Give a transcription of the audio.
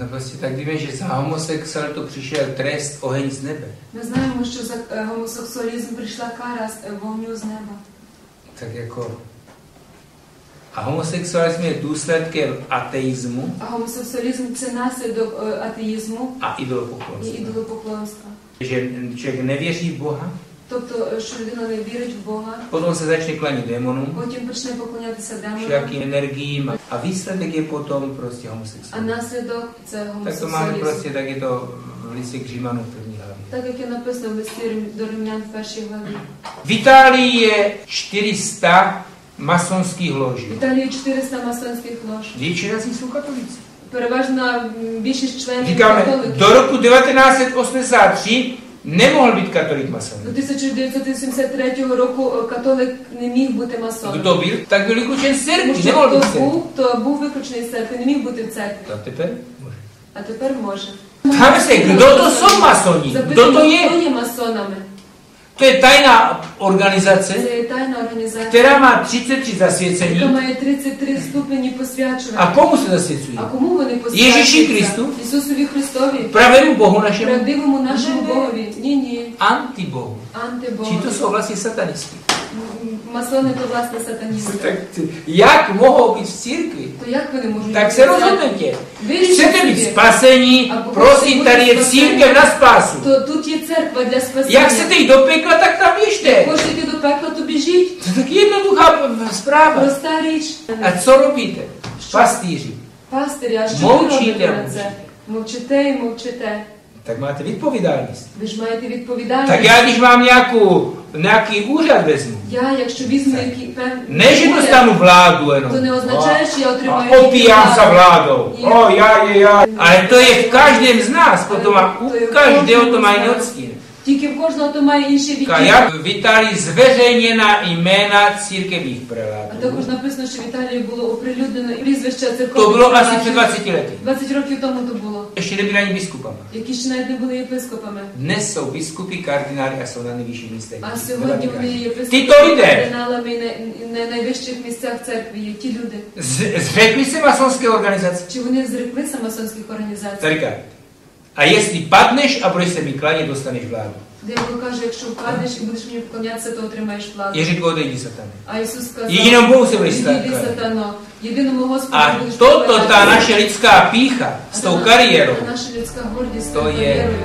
No prostě tak víme, že za homosexualitu přišel trest, oheň z nebe. Ми знаємо, що за гомосексуалізм прийшла кара вогню з неба. Tak jako... A homosexualismus je důsledkem ateismu. А гомосексуалізм – це наслідок атеїзму a і idolopoklonosti. ідолопоклонства. Že člověk nevěří v Boha, Тобто, що людина не вірить в Бога, potom se začne klanit démonům, потім почне поклонятися демонам, všakým energiím a výsledek je potom prostě а homosexualismus. наслідок – це Tak to máme гомосексуалізм. prostě, tak je to v listě k Římanům v první hlavě. Так, як є написано в листі до Римлян в першій главі. V Itálii je 400 masonských loží. В Італії 400 масонських лож. Většina z nich jsou katolíci. Переважна більшість членів Říkáme, католиків. do roku 1983 nemohl být katolik mason. До 1973 року католик не міг бути масоном. Kdo byl? Tak byl vyklúčen z Тому církvi, що nemohl být v хто církvi. був виключений з церкви, не міг бути в церкві. A теперь může. А тепер може. Ptáme se, kdo to jsou masoni? Kdo to Запитуємо, je? хто є масонами. To je tajná organizace, Це є тайна організація, která má 33 яка zasvěcení. має 33 ступені A посвячування. komu se zasvěcují? А кому вони Ježíši посвячуються? Христу? Ісусові Христові. Pravému Bohu našemu? Правдивому нашому Богові. Ні. Antibohu. Či Антибогові. to jsou vlastně satanisti. Масони то власне сатаністи. Tak jak mohou být v církvi? То як вони можуть Tak бути se в церкві? rozhodněte. Вирішіть Chcete být собі. spasení? Або Prosím, хочете tady je бути církev na spásu. То тут є церква для спасіння. Jak chcete jít do pekla, tak tam běžte. Хочете йти до пекла, то біжіть. To je tak jednoduchá zpráva. Проста річ. A co robíte? Pastýři. Пастирі, а що Мовчите, ви робите на це? Мовчите і мовчите. Tak máte відповідальність. Ви ж маєте відповідальність. Tak já, když mám nějaký úřad vezmu, Я, якщо візьму який певний ne, že dostanu vládu jenom. то не означає, що я отримаю A opíjám se владу. vládou. І- O, já. Ale to je v každém z nás, potom a u To je v každého každém to z má nás. jiný odstín. Тільки в кожного то має інший відтінок. Jak v Itálii zveřejněna jména církevních А prelátů. також написано, що в Італії було оприлюднено прізвище To церковних bylo asi прилатів. před 20 lety. 20 років тому то було, Ještě nebyli ani biskupama. які ще навіть не були єпископами. Dnes jsou biskupy, kardinály a jsou na nejvyšších místech. А ve сьогодні Vatikánu. вони є Tyto єпископами, lidé кардиналами і на найвищих місцях церкви є ті люди. zřekli se masonské organizace. Чи вони зреклися масонських організацій? Tady. A jestli padneš a budeš se mi klanit, dostaneš vládu. Диявол каже, якщо впадеш і будеш мені поклонятися, то отримаєш владу. Je řekl, odejdi satane. А Ісус сказав, Jedinou Bohu se budeš відійди, stát. сатано, єдиному Господу A будеш toto, ta поклонятися. naše lidská pícha s tou kariérou, А наша людська гордість з to тою je кар'єрою,